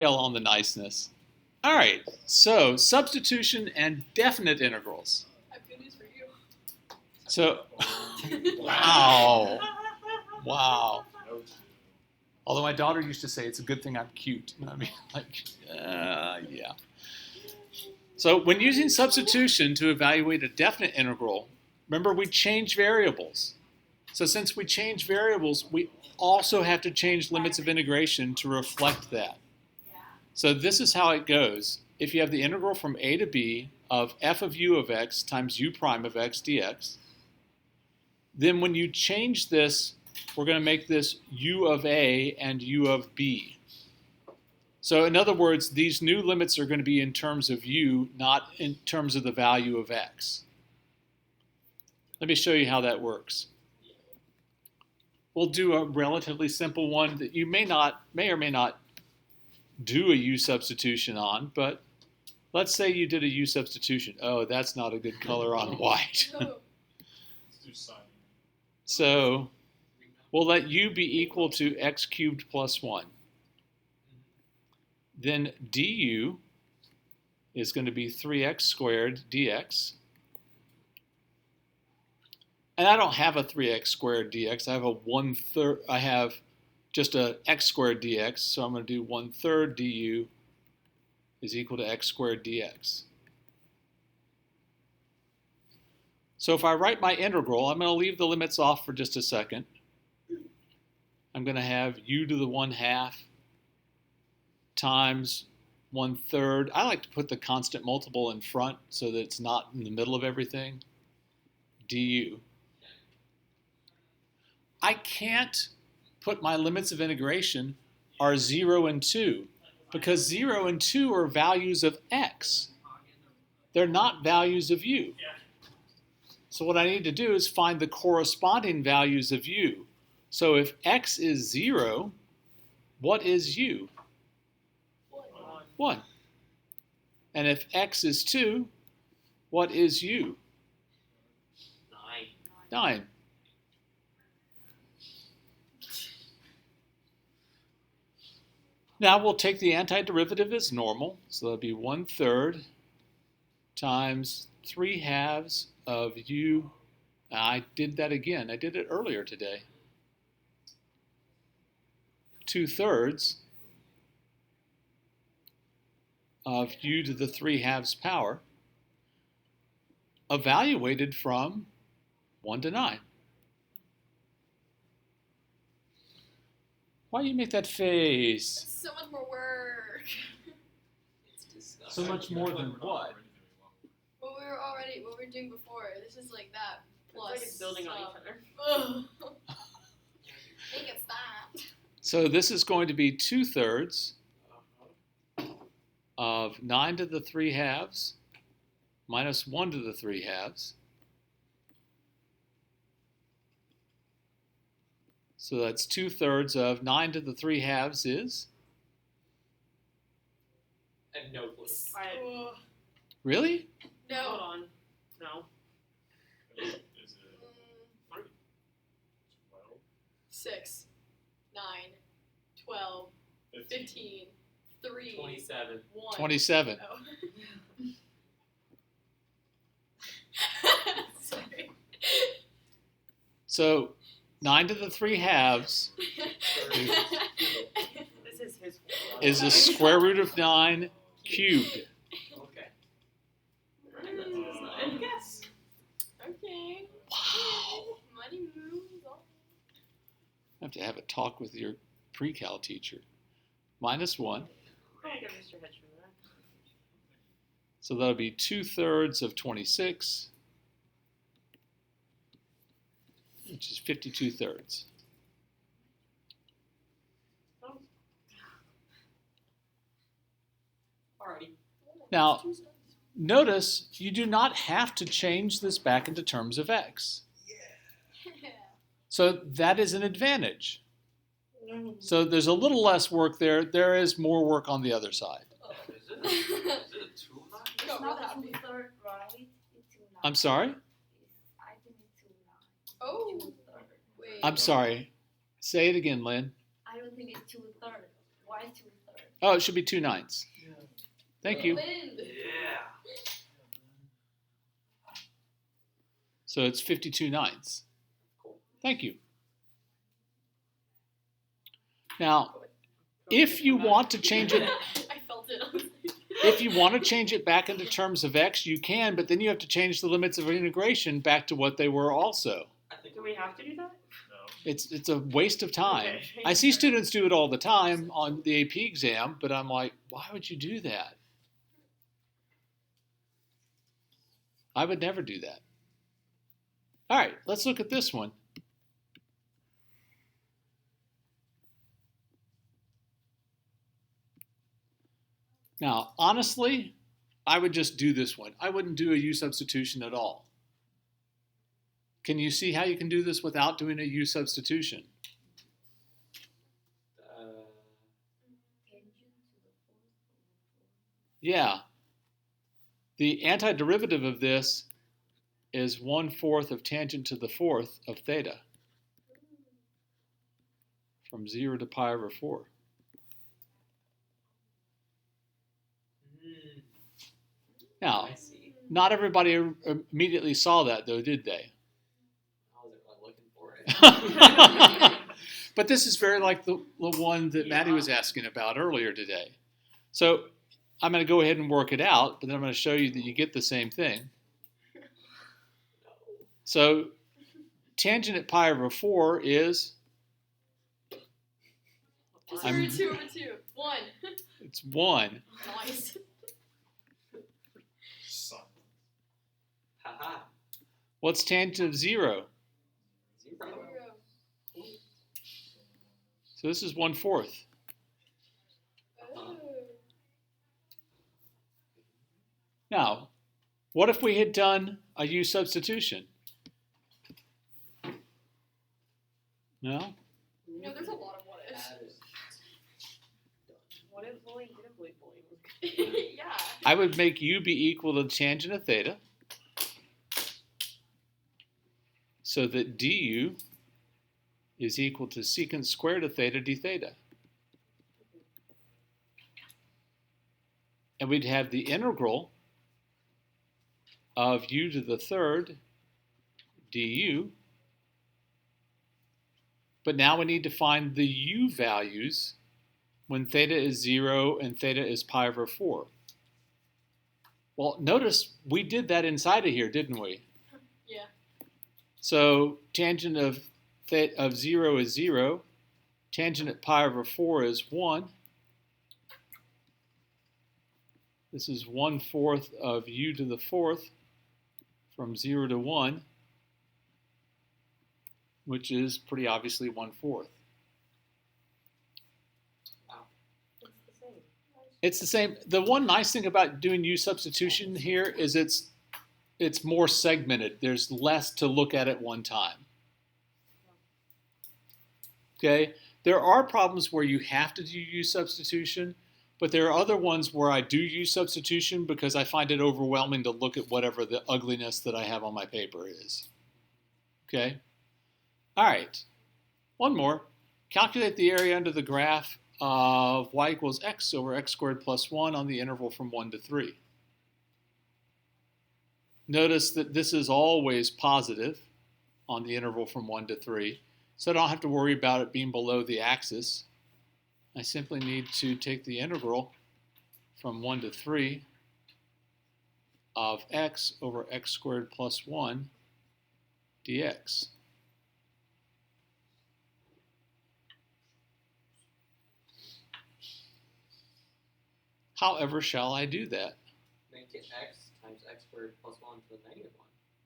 Hell on the niceness. All right, so substitution and definite integrals. I have good news for you. So, wow. Wow. Although my daughter used to say it's a good thing I'm cute. You know what I mean? Like, yeah. So when using substitution to evaluate a definite integral, remember we change variables. So since we change variables, we also have to change limits of integration to reflect that. So this is how it goes. If you have the integral from a to b of f of u of x times u prime of x dx, then when you change this, we're going to make this u of a and u of b. So in other words, these new limits are going to be in terms of u, not in terms of the value of x. Let me show you how that works. We'll do a relatively simple one that you may or may not do a U-substitution on, but let's say you did a U-substitution. Oh, that's not a good color on white. So we'll let u be equal to x cubed plus 1. Then du is going to be 3x squared dx. And I don't have a 3x squared dx. I have just a x squared dx. So I'm going to do 1/3 du is equal to x squared dx. So if I write my integral, I'm going to leave the limits off for just a second. I'm going to have u to the 1/2 times 1/3. I like to put the constant multiple in front so that it's not in the middle of everything. Du. I can't put my limits of integration are 0 and 2 because 0 and 2 are values of x. They're not values of u. So what I need to do is find the corresponding values of u. So if x is 0, what is u? 1. And if x is 2, what is u? 9. Now we'll take the antiderivative as normal. So that'll be 1/3 times 3/2 of u. I did that again. I did it earlier today. 2/3 of u to the 3/2 power, evaluated from 1 to 9. Why do you make that face? That's so much more work. So much more than what? What we were doing before. This is like that plus. It's like it's building on each other. Ugh. Make it stop. So this is going to be 2/3 of 9 to the 3/2 minus 1 to the 3/2. So that's 2/3 of 9 to the 3/2 is? I have no clue. Really? No. Hold on. No. Is it 6, 9, 12, 15, 3, 27. 1. 27. Oh. Sorry. So 9 to the 3/2 This is his fault. is the square root of 9 cubed. Okay. And guess. Okay. Wow. Money moves on. I have to have a talk with your pre-cal teacher. Minus 1. I'll give Mr. Hedge for that. So that'll be 2/3 of 26, which is 52/3. Oh. Alrighty. Now, notice you do not have to change this back into terms of x. So that is an advantage. So there's a little less work there. There is more work on the other side. Is it a 2 line? I got real happy. Right? I'm sorry? I think it's 2 9. Oh. Wait. I'm sorry. Say it again, Lynn. I don't think it's 2/3. Why 2/3? Oh, it should be 2/9. Thank you. Wind. Yeah. So it's 52/9. Cool. Thank you. Now, if you want to change it, I felt it. I was like- if you want to change it back into terms of x, you can, but then you have to change the limits of integration back to what they were also. I think Do we have to do that? No. It's a waste of time. Okay. I see students do it all the time on the AP exam, but I'm like, why would you do that? I would never do that. All right, let's look at this one. Now, honestly, I would just do this one. I wouldn't do a U-substitution at all. Can you see how you can do this without doing a U-substitution? Tangent to the fourth. Yeah. The antiderivative of this is 1/4 of tangent to the fourth of theta from 0 to pi over 4. Now, I see. not everybody immediately saw that, though, did they? I was like looking for it. But this is very like the one that Maddie was asking about earlier today. So I'm going to go ahead and work it out, but then I'm going to show you that you get the same thing. So tangent at pi over 4 is, Just I'm- over 2 over 2. 1. it's 1. Nice. Son. Haha. What's tangent of 0? 0. So this is 1/4. Oh. Now, what if we had done a U substitution? No? No, there's a lot of what ifs. What if bowling didn't believe bowling was Yeah. I would make U be equal to tangent of theta, so that du is equal to secant squared of theta d theta. And we'd have the integral of u to the third du. But now we need to find the u values when theta is 0 and theta is pi over 4. Well, notice we did that inside of here, didn't we? Yeah. So tangent of 0 is 0. Tangent at pi over 4 is 1. This is 1/4 of u to the fourth from 0 to 1, which is pretty obviously 1/4. It's the same. It's the same. The one nice thing about doing U substitution here is it's more segmented. There's less to look at one time. Okay? There are problems where you have to do U substitution, but there are other ones where I do U substitution because I find it overwhelming to look at whatever the ugliness that I have on my paper is. Okay? All right. One more. Calculate the area under the graph of y equals x over x squared plus 1 on the interval from 1 to 3. Notice that this is always positive on the interval from 1 to 3, so I don't have to worry about it being below the axis. I simply need to take the integral from 1 to 3 of x over x squared plus 1 dx. However shall I do that? Make it x times x squared plus 1 to the negative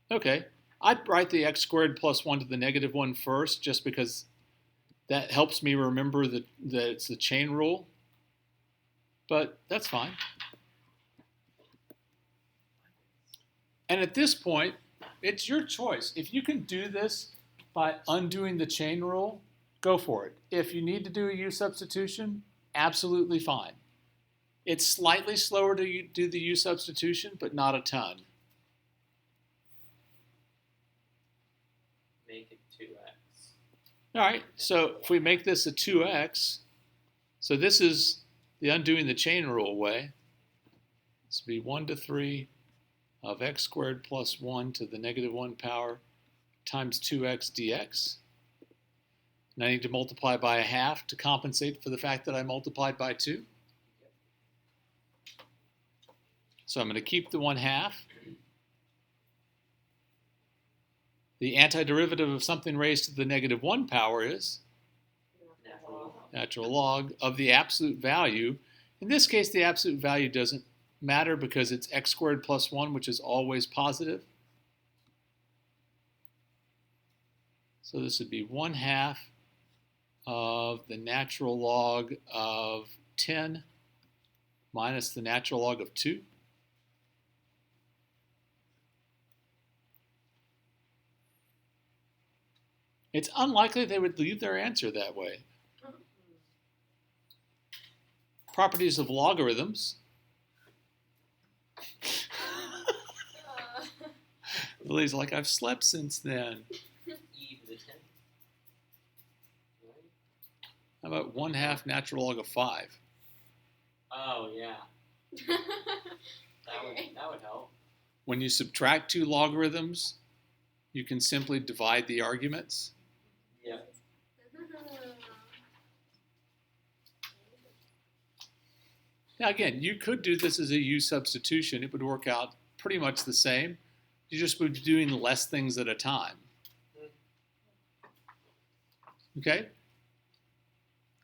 1. Okay, I'd write the x squared plus 1 to the negative 1 first, just because that helps me remember that it's the chain rule. But that's fine. And at this point, it's your choice. If you can do this by undoing the chain rule, go for it. If you need to do a U substitution, absolutely fine. It's slightly slower to do the U substitution, but not a ton. Make it 2x. All right, so if we make this a 2x, so this is the undoing the chain rule way. This would be 1 to 3 of x squared plus 1 to the negative 1 power times 2x dx. And I need to multiply by a half to compensate for the fact that I multiplied by 2. So I'm going to keep the 1/2. The antiderivative of something raised to the negative 1 power is natural log of the absolute value. In this case, the absolute value doesn't matter because it's x squared plus 1, which is always positive. So this would be 1/2 of the natural log of 10 minus the natural log of 2. It's unlikely they would leave their answer that way. Properties of logarithms. Lily's like, I've slept since then. E to the 10. Right? How about 1/2 natural log of 5? Oh yeah, that would help. When you subtract two logarithms, you can simply divide the arguments. Yeah. Now again, you could do this as a U-substitution. It would work out pretty much the same. You just would be doing less things at a time. Okay?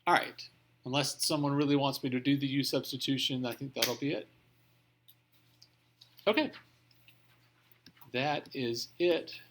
All right. Unless someone really wants me to do the U-substitution, I think that'll be it. Okay. That is it